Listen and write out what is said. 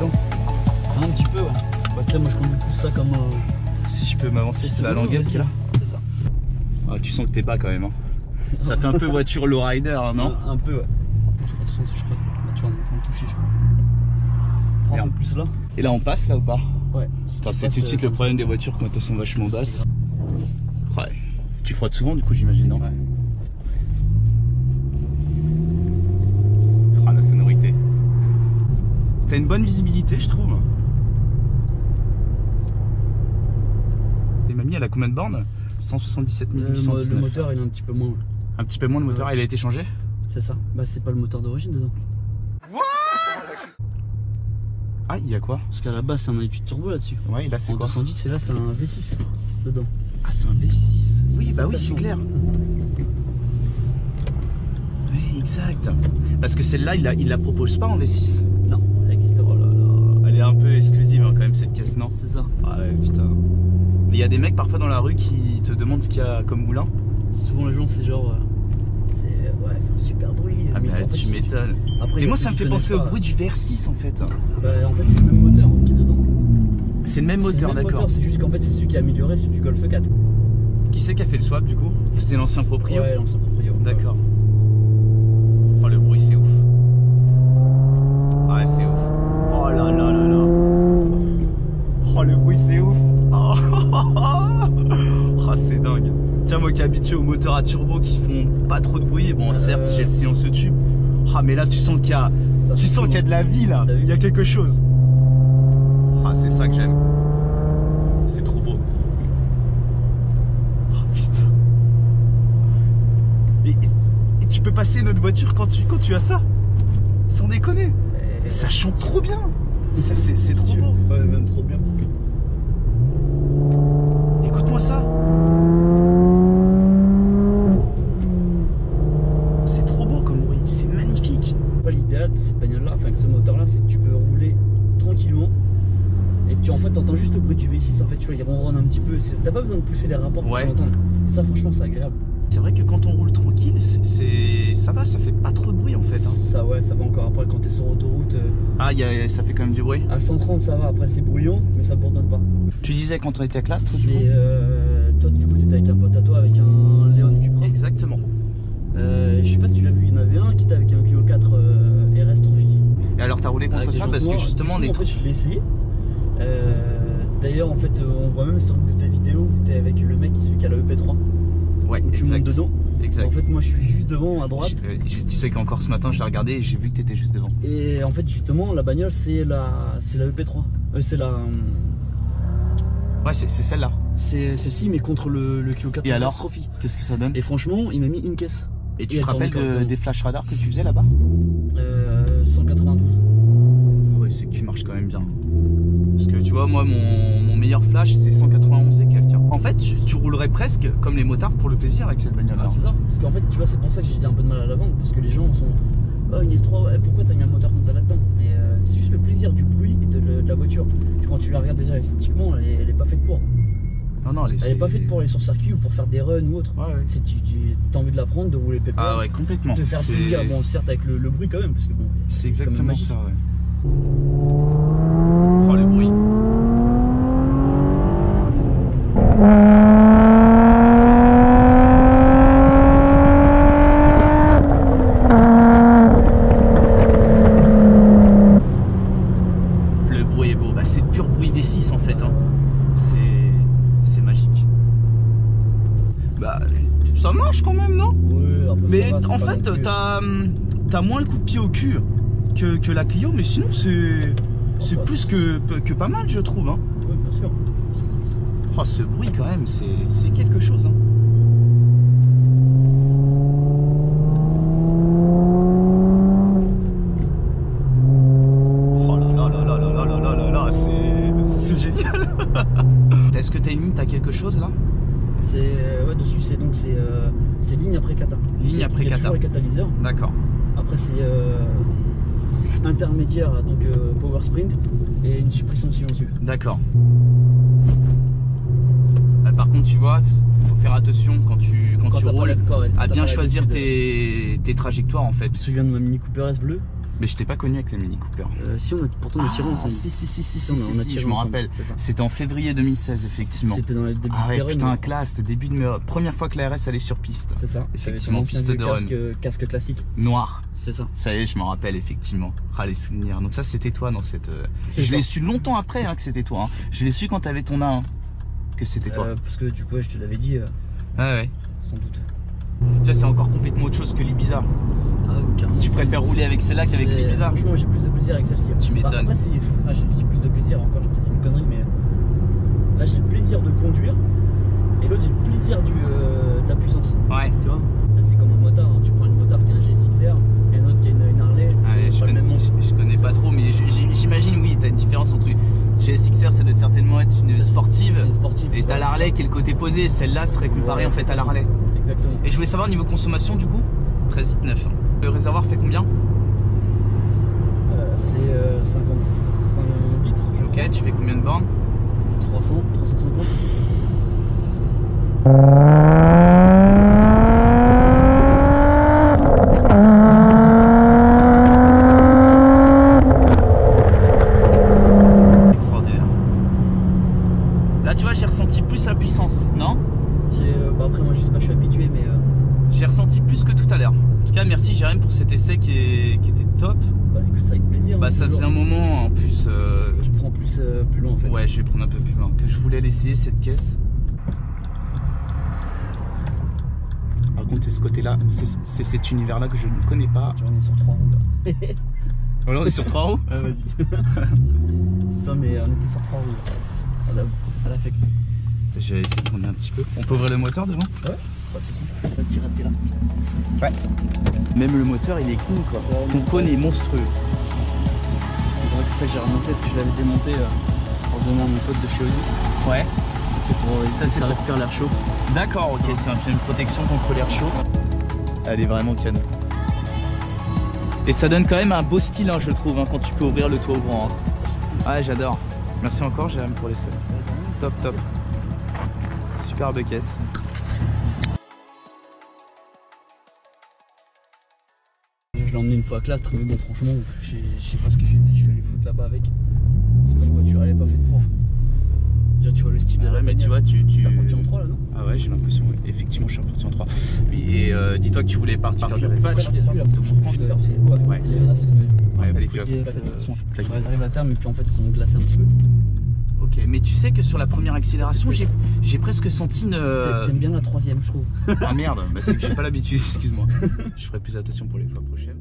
temps. Un petit peu, ouais. Bah, tu sais, moi je conduis plus ça comme. Si je peux m'avancer, c'est la languette qui est là. C'est ça. Ah, tu sens que t'es pas quand même. Hein. Ça fait un peu voiture lowrider, hein, non? Un peu, ouais. Attention, je crois que tu es en train de toucher, je crois. Prends un peu plus là. Et là, on passe là ou pas? Ouais. C'est tout de suite le problème des voitures quand elles sont vachement basses. Ouais. Tu frottes souvent, du coup, j'imagine, non? Ouais. Ah, la sonorité. T'as une bonne visibilité, je trouve. Et mamie, elle a combien de bornes? 177 819. Le moteur, il est un petit peu moins. Un petit peu moins, le moteur, il a été changé? C'est ça. Bah, c'est pas le moteur d'origine dedans. Ah, il y a quoi? Parce qu'à la base, c'est un étude turbo là-dessus. Ouais, là, c'est quoi? 210, et là, c'est un V6 dedans. Ah, c'est un V6. Oui, bah oui, c'est clair. Oui, exact. Parce que celle-là, il la propose pas en V6. Non, elle existe pas. Oh là là. Elle est un peu exclusive, hein, quand même, cette caisse, non? C'est ça. Ah ouais, putain. Mais il y a des mecs parfois dans la rue qui te demandent ce qu'il y a comme moulin. Souvent, les gens, c'est genre. Ouais, fait un super bruit. Ah, mais en fait, tu m'étonnes. Mais moi, ça me fait penser au bruit du VR6 en fait. Bah, en fait, c'est le même moteur qui est dedans. C'est le même moteur, d'accord. C'est juste qu'en fait, c'est celui qui a amélioré celui du Golf 4. Qui c'est qui a fait le swap du coup? C'était l'ancien proprio? Ouais, l'ancien proprio. D'accord. Oh, le bruit, c'est ouf. Ouais, c'est ouf. Oh là là là là. Oh, le bruit, c'est ouf. Oh, oh, c'est dingue. Tiens, moi qui est habitué aux moteurs à turbo qui font pas trop de bruit, bon, certes, j'ai le silencieux tube. Ah, mais là, tu sens qu'il y a, de la vie là. Il y a quelque chose. Ah, c'est ça que j'aime. C'est trop beau. Oh putain. Et tu peux passer notre voiture quand tu as ça. Sans déconner. Ça chante trop bien. C'est trop beau. Ouais, même trop bien. Écoute-moi ça. C'est trop beau comme bruit. C'est magnifique. L'idéal de cette bagnole là, enfin avec ce moteur là, c'est que tu peux rouler tranquillement et que tu en fait t'entends juste le bruit du V6 en fait, tu vois, il ronronne un petit peu, t'as pas besoin de pousser les rapports pour l'entendre. Et ça franchement c'est agréable. C'est vrai que quand on roule tranquille, ça va, ça fait pas trop de bruit en fait. Hein. Ça ouais, ça va encore après quand t'es sur autoroute. Ah, ça fait quand même du bruit. À 130 ça va, après c'est bruyant, mais ça bourdonne pas. Tu disais quand on était à classe, toi toi du coup t'étais avec un pote à toi avec un Léon Cupra. Exactement. Je sais pas si tu l'as vu, il y en avait un qui était avec un Clio 4 RS Trophy. Et alors t'as roulé contre ça parce que justement on est. En fait je l'ai essayé. D'ailleurs en fait on voit même sur des vidéos où t'es avec le mec celui qui a la EP3. Ouais, où tu montes dedans. Exact. En fait moi je suis juste devant à droite. Tu sais qu'encore ce matin je l'ai regardé et j'ai vu que t'étais juste devant. Et en fait justement la bagnole c'est la EP3. C'est la. Ouais c'est celle-là. C'est celle-ci mais contre le Clio 4 et alors Trophy. Qu'est-ce que ça donne? Et franchement il m'a mis une caisse. Et tu te rappelles des flash radars que tu faisais là-bas? 192. Ouais, c'est que tu marches quand même bien. Parce que tu vois, moi, mon meilleur flash, c'est 191 et quelqu'un. En fait, tu roulerais presque comme les motards pour le plaisir avec cette bagnole-là. Ah, c'est ça. Parce qu'en fait, tu vois, c'est pour ça que j'ai un peu de mal à la vendre. Parce que les gens sont. Oh, une S3, ouais, pourquoi t'as mis un moteur comme ça là-dedans? Mais c'est juste le plaisir du bruit et de la voiture. Quand tu la regardes déjà esthétiquement, elle est pas faite pour. Non, elle est pas faite pour aller sur circuit ou pour faire des runs ou autre. Ouais. C'est tu as envie de la prendre, de rouler pépère. Ah ouais, complètement. De faire plaisir, bon certes avec le bruit quand même, parce que bon. C'est exactement ça, ouais. Oh le bruit. Le bruit est beau, bah c'est pur bruit V6 en fait, hein. C'est magique. Bah ça marche quand même, non? Ouais, après, mais ça va, en fait t'as moins le coup de pied au cul que la Clio, mais sinon c'est plus que pas mal je trouve, hein. Oui, bien sûr. Oh, ce bruit quand même c'est quelque chose, hein. Oh là là là là là là là là là, c'est génial. Est-ce que t'as une ligne, t'as quelque chose là? C'est ouais, dessus c'est ligne après cata. Ligne après cata. Il y a toujours les catalyseurs. D'accord. Après c'est intermédiaire, donc power sprint et une suppression de silencieux. D'accord. Par contre tu vois, il faut faire attention quand tu roules à bien choisir tes trajectoires en fait. Je me souviens de ma Mini Cooper S bleue. Mais je t'ai pas connu avec la Mini Cooper. Si, pourtant on a tiré ensemble. Si, je me rappelle. C'était en février 2016, effectivement. C'était dans le début ah ouais, de putain, classe, c'était début de mes... première fois que la RS allait sur piste. C'est ça. Effectivement, piste de run. Casque classique. Noir. C'est ça. Ça y est, je m'en rappelle, effectivement. Ah, les souvenirs. Donc ça, c'était toi dans cette... Je l'ai su longtemps après hein, que c'était toi. Hein. Je l'ai su quand t'avais ton A1 que c'était toi. Parce que du coup, je te l'avais dit. Ouais. Sans doute. Tu vois, c'est encore complètement autre chose que l'Ibiza. Ah oui, carrément. Tu préfères rouler avec celle-là qu'avec l'Ibiza? Franchement, j'ai plus de plaisir avec celle-ci. Tu m'étonnes. Après, j'ai plus de plaisir, encore, j'ai peut-être une connerie, mais là, j'ai le plaisir de conduire et l'autre, j'ai le plaisir de la puissance. Ouais. Tu vois, c'est comme un motard. Hein. Tu prends une motard qui a un GSX-R et un autre qui a une Harley. Ouais, je connais pas trop, mais j'imagine, oui, t'as une différence entre. GSX-R, ça doit certainement être une sportive. Et t'as l'Harley qui est le côté posé. Celle-là serait comparée en fait à l'Harley. Exactement. Et je voulais savoir niveau consommation du coup 13,9. Le réservoir fait combien? C'est 55 litres. Ok, tu fais combien de bornes? 350. Extraordinaire. Là tu vois, j'ai ressenti plus la puissance, non? Bah après moi je sais pas, je suis habitué mais j'ai ressenti plus que tout à l'heure. En tout cas merci Jérém pour cet essai qui était top. Bah écoute, ça avec plaisir. Bah ça faisait un moment en plus. Je prends plus loin en fait. Ouais, je vais prendre un peu plus loin. Que je voulais l'essayer cette caisse. Par contre, c'est ce côté-là, c'est cet univers-là que je ne connais pas. Tu vois, on est sur 3 roues là. Voilà, on est sur 3 roues. Ah vas-y. C'est ça, mais on était sur 3 roues là. À la fête. J'ai essayé de tourner un petit peu. On peut ouvrir le moteur devant? Ouais, pas de soucis. Pas de tirer là. Ouais. Même le moteur il est cool quoi. Ton cône est monstrueux. C'est vrai que c'est ça que j'ai remonté parce que je l'avais démonté pour donner à mon pote de chez Audi. Ouais. C'est pour ça respire l'air chaud. D'accord, ok, c'est une protection contre l'air chaud. Elle est vraiment canon. Et ça donne quand même un beau style hein, je trouve hein, quand tu peux ouvrir le toit ouvrant. Hein. Ouais j'adore. Merci encore Jérém pour l'essai. Top top. Superbe caisse. Je l'ai emmené une fois à Castres, mais bon franchement je sais pas ce que je suis allé foutre là-bas avec. C'est pas une voiture, elle est pas faite pour. Déjà tu vois le style de la mais tu vois t'es reparti en 3 là non? Ah ouais j'ai l'impression, ouais. Effectivement je suis reparti en 3. Et dis-toi que tu voulais partir faire du patch. Ouais. Je réserve à terme et puis en fait ils sont glacés un petit peu. Ok, mais tu sais que sur la première accélération, j'ai presque senti une... T'aimes bien la troisième, je trouve. Ah merde, bah c'est que j'ai pas l'habitude, excuse-moi. Je ferai plus attention pour les fois prochaines.